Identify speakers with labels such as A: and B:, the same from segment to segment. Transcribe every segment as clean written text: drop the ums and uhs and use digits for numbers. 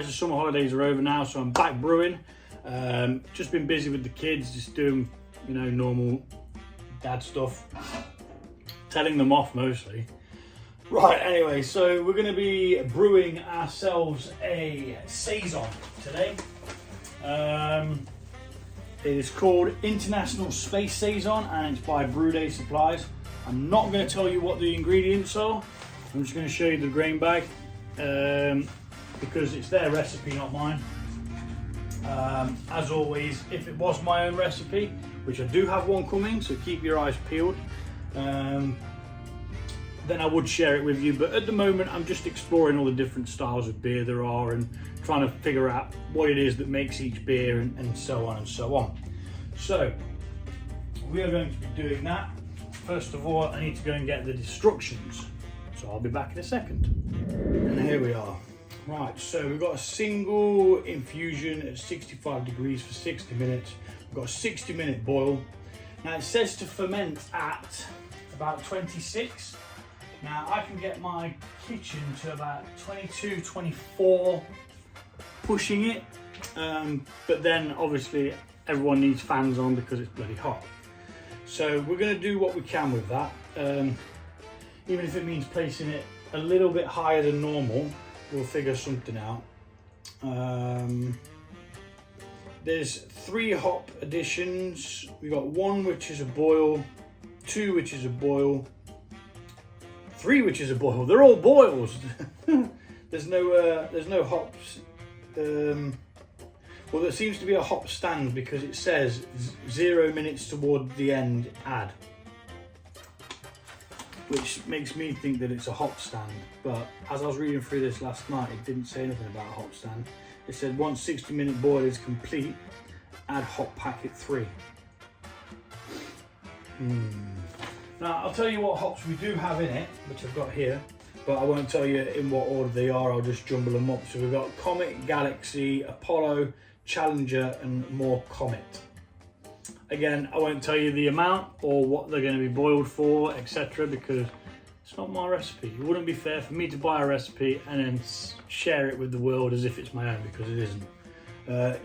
A: supplies. The summer holidays are over now, so I'm back brewing. Just been busy with the kids, just doing, you know, normal dad stuff. Telling them off mostly. Right, anyway, so we're going to be brewing ourselves a Saison today. It is called International Space Saison and it's by Brewing Supplies. I'm not going to tell you what the ingredients are. I'm just going to show you the grain bag because it's their recipe, not mine. As always, if it was my own recipe, which I do have one coming, so keep your eyes peeled, then I would share it with you. But at the moment, I'm just exploring all the different styles of beer there are and trying to figure out what it is that makes each beer and so on and so on. So we are going to be doing that. First of all, I need to go and get the instructions. So I'll be back in a second. And here we are. Right, so we've got a single infusion at 65 degrees for 60 minutes. We've got a 60-minute boil. Now it says to ferment at about 26. Now I can get my kitchen to about 22, 24, pushing it. But then obviously everyone needs fans on because it's bloody hot. So we're going to do what we can with that. Even if it means placing it a little bit higher than normal, we'll figure something out. There's 3 hop additions. We've got 1 which is a boil, 2 which is a boil, 3 which is a boil. They're all boils. There's no hops. Well, there seems to be a hop stand because it says 0 minutes toward the end add, which makes me think that it's a hop stand. But as I was reading through this last night, it didn't say anything about a hop stand. It said once 60-minute boil is complete, add hop packet 3. Now I'll tell you what hops we do have in it, which I've got here, but I won't tell you in what order they are. I'll just jumble them up. So we've got Comet, Galaxy, Apollo, Challenger, and more Comet. Again, I won't tell you the amount or what they're going to be boiled for, etc., because it's not my recipe. It wouldn't be fair for me to buy a recipe and then share it with the world as if it's my own, because it isn't.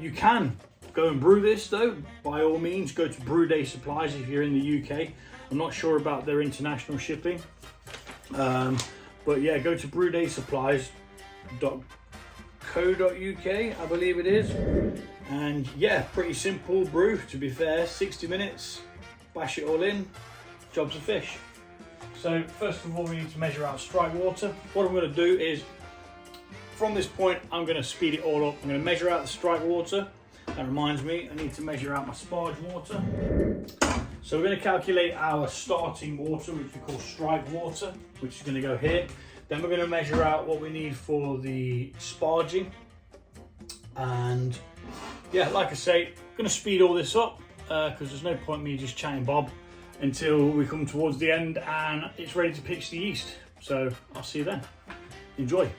A: You can go and brew this though, by all means. Go to Brewing Supplies if you're in the UK. I'm not sure about their international shipping. But yeah, go to brewdaysupplies.co.uk, I believe it is. And yeah, pretty simple brew, to be fair. 60 minutes, bash it all in, job's a fish. So first of all, we need to measure out strike water. What I'm going to do is, from this point, I'm going to speed it all up. I'm going to measure out the strike water. That reminds me, I need to measure out my sparge water. So we're going to calculate our starting water, which we call strike water, which is going to go here. Then we're going to measure out what we need for the sparging. And yeah, like I say, I'm going to speed all this up because there's no point me just chatting bob until we come towards the end and it's ready to pitch the yeast. So I'll see you then. Enjoy.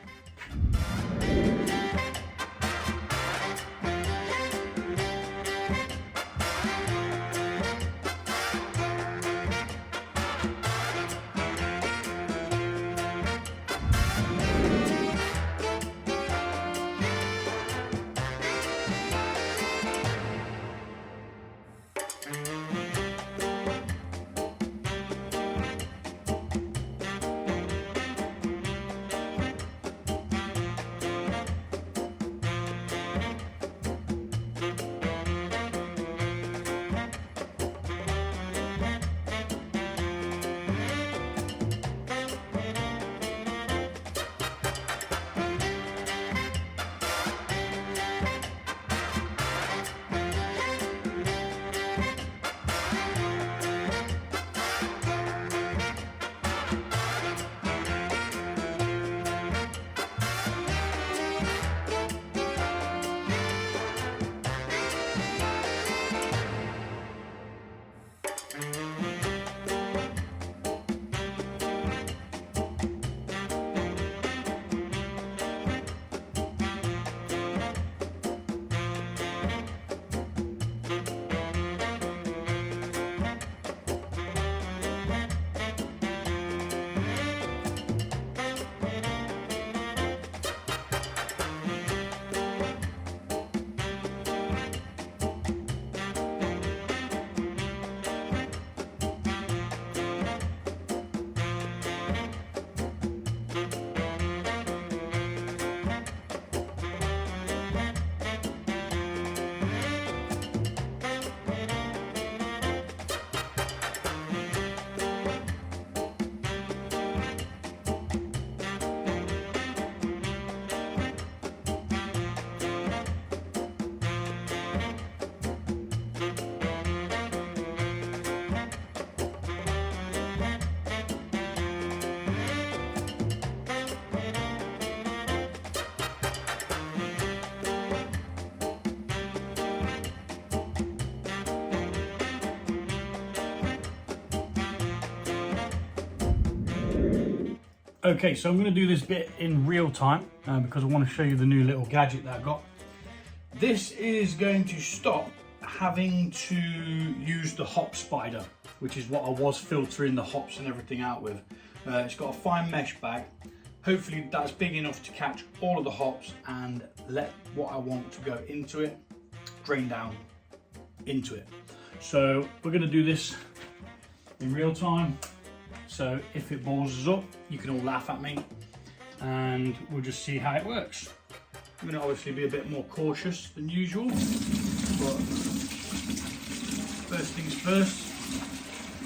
A: Okay, so I'm going to do this bit in real time because I want to show you the new little gadget that I got. This is going to stop having to use the hop spider, which is what I was filtering the hops and everything out with. It's got a fine mesh bag. Hopefully that's big enough to catch all of the hops and let what I want to go into it drain down into it. So we're going to do this in real time. So if it balls us up, you can all laugh at me and we'll just see how it works. I'm going to obviously be a bit more cautious than usual, but first things first,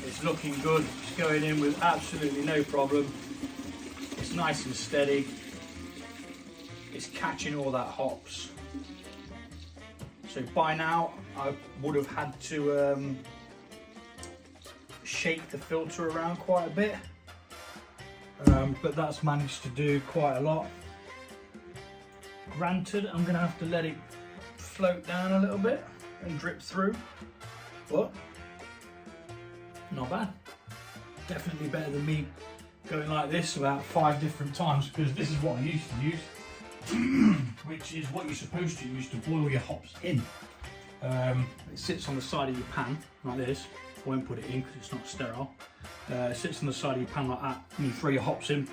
A: it's looking good. It's going in with absolutely no problem. It's nice and steady. It's catching all that hops. So by now I would have had to shake the filter around quite a bit, but that's managed to do quite a lot. Granted, I'm going to have to let it float down a little bit and drip through, but not bad. Definitely better than me going like this about 5 different times, because this is what I used to use, which is what you're supposed to use to boil your hops in. It sits on the side of your pan like this. I won't put it in because it's not sterile. It sits on the side of your pan like that, and you throw your hops in,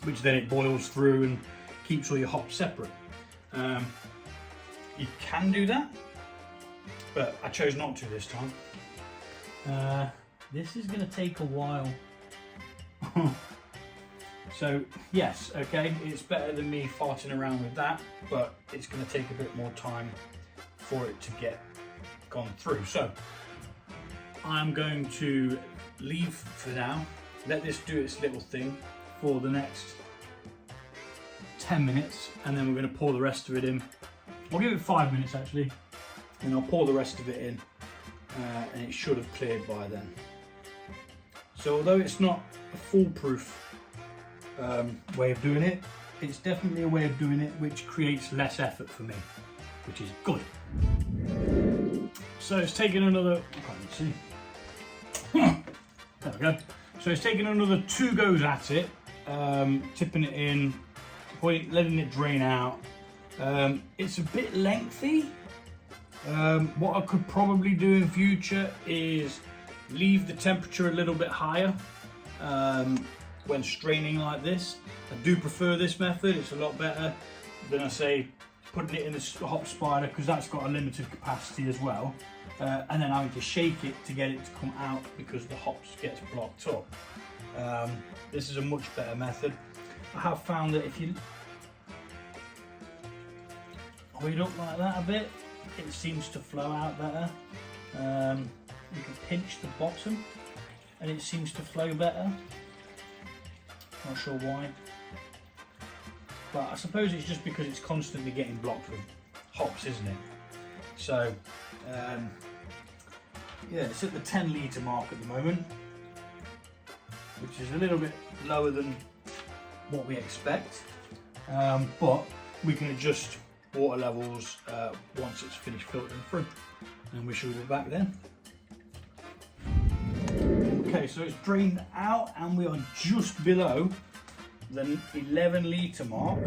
A: which then it boils through and keeps all your hops separate. You can do that, but I chose not to this time. This is going to take a while. So yes, okay, it's better than me farting around with that, but it's going to take a bit more time for it to get gone through. So I'm going to leave for now, let this do its little thing for the next 10 minutes, and then we're going to pour the rest of it in. I'll give it 5 minutes actually, and I'll pour the rest of it in, and it should have cleared by then. So although it's not a foolproof way of doing it, it's definitely a way of doing it which creates less effort for me, which is good. So it's taken another, I can't see. There we go. So it's taken another 2 goes at it, tipping it in, letting it drain out. It's a bit lengthy. What I could probably do in future is leave the temperature a little bit higher when straining like this. I do prefer this method. It's a lot better than, I say, putting it in the hop spider, because that's got a limited capacity as well, and then having to shake it to get it to come out because the hops gets blocked up. This is a much better method. I have found that if you hold it up like that a bit, it seems to flow out better. You can pinch the bottom and it seems to flow better. Not sure why, but I suppose it's just because it's constantly getting blocked with hops, isn't it? So yeah, it's at the 10 litre mark at the moment, which is a little bit lower than what we expect, but we can adjust water levels once it's finished filtering through, and we should be back then. Okay, so it's drained out and we are just below the 11 litre mark.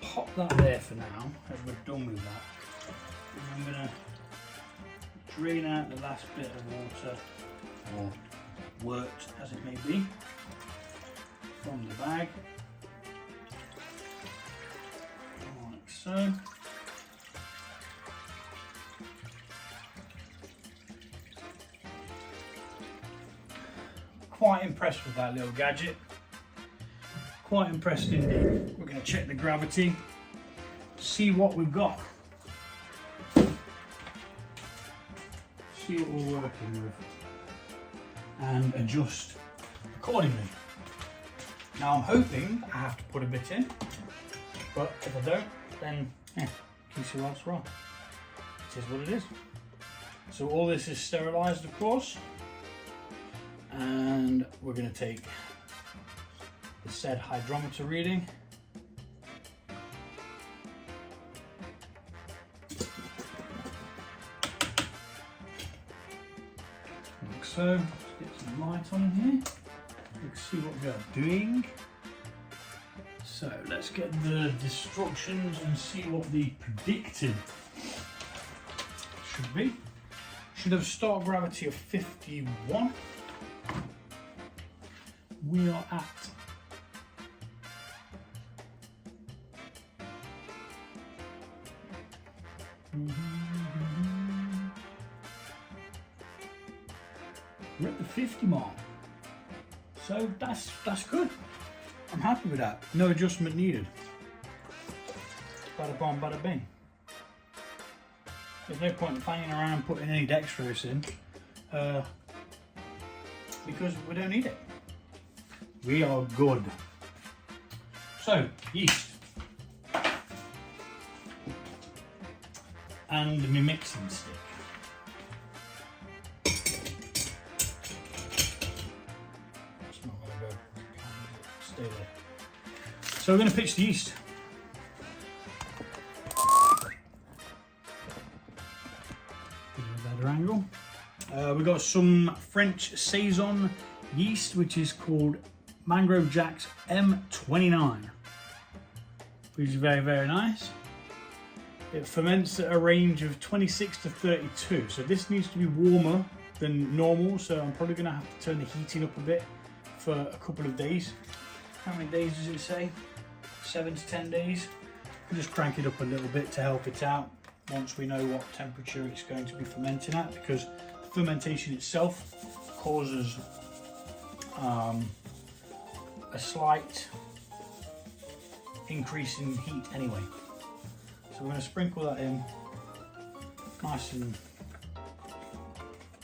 A: Pop that there for now, as we're done with that. And I'm going to drain out the last bit of water, or wort as it may be, from the bag, like so. Quite impressed with that little gadget. Quite impressed indeed. We're going to check the gravity, see what we've got, see what we're working with, and adjust accordingly. Now I'm hoping I have to put a bit in, but if I don't, then you see what's wrong. It is what it is. So all this is sterilised, of course. And we're going to take the said hydrometer reading. Like so. Let's get some light on here. Let's see what we are doing. So let's get the instructions and see what the predicted should be. Should have start gravity of 51. We are at we're at the 50 mark. So that's good. I'm happy with that. No adjustment needed. Bada bong, bada bing. There's no point in banging around putting any dextrose in because we don't need it. We are good. So, yeast. And my mixing stick. It's not going to go. Stay there. So we're going to pitch the yeast. Better angle. We've got some French Saison yeast, which is called Mangrove Jack's M29, which is very, very nice. It ferments at a range of 26 to 32, so this needs to be warmer than normal, so I'm probably going to have to turn the heating up a bit for a couple of days. How many days does it say? 7 to 10 days. We'll just crank it up a little bit to help it out once we know what temperature it's going to be fermenting at, because fermentation itself causes a slight increase in heat anyway. So we're going to sprinkle that in nice and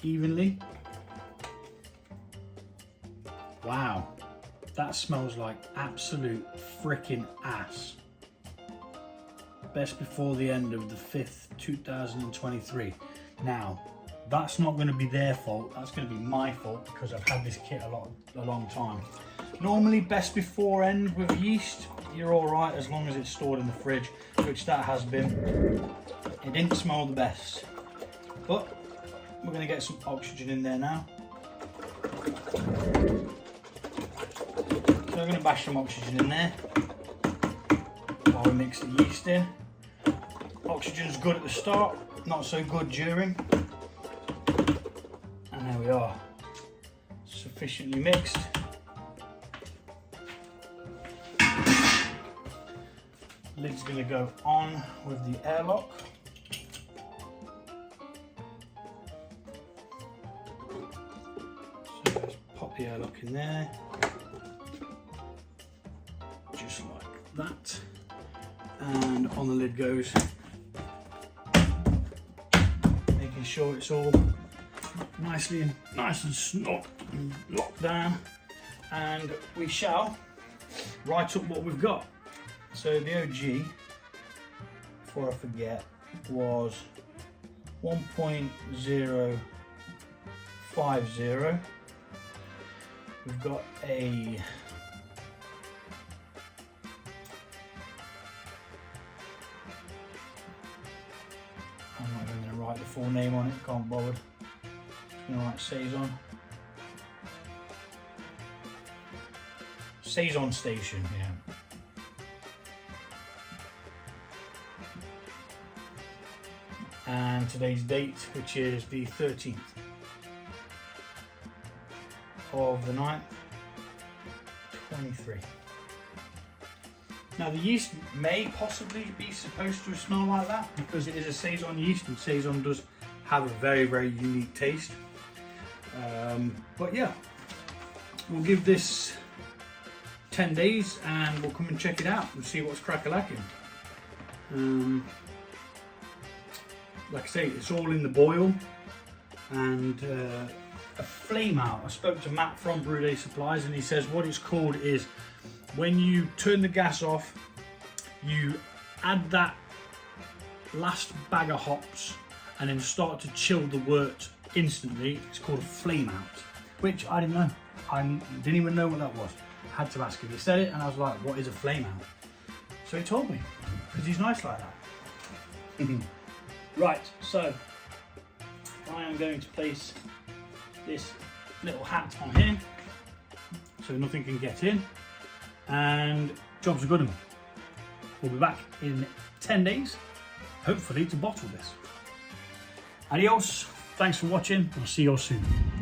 A: evenly. Wow, that smells like absolute freaking ass. Best before the end of the 5th, 2023. Now, that's not going to be their fault, that's going to be my fault because I've had this kit a long time. Normally best before end with yeast, you're alright as long as it's stored in the fridge, which that has been. It didn't smell the best, but we're going to get some oxygen in there now. So we're going to bash some oxygen in there while we mix the yeast in. Oxygen's good at the start, not so good during. And there we are, sufficiently mixed. Lid's going to go on with the airlock. So let's pop the airlock in there, just like that. And on the lid goes, making sure it's all nice and locked down. And we shall write up what we've got. So the OG, before I forget, was 1.050. We've got a I'm not even going to write the full name on it, can't bother. I'm going to write Saison. Saison station, yeah. And today's date, which is the 13th of the 9th, 23. Now the yeast may possibly be supposed to smell like that because it is a Saison yeast, and Saison does have a very, very unique taste. But yeah, we'll give this 10 days and we'll come and check it out and see what's crack-a-lacking. Like I say, it's all in the boil, and a flame out. I spoke to Matt from Brew Day Supplies, and he says what it's called is when you turn the gas off, you add that last bag of hops and then start to chill the wort instantly. It's called a flame out, which I didn't know. I didn't even know what that was. I had to ask him. He said it and I was like, what is a flame out? So he told me, because he's nice like that. Right, so I am going to place this little hat on here so nothing can get in, and job's a good one. We'll be back in 10 days, hopefully to bottle this. Adios, thanks for watching, I'll see you all soon.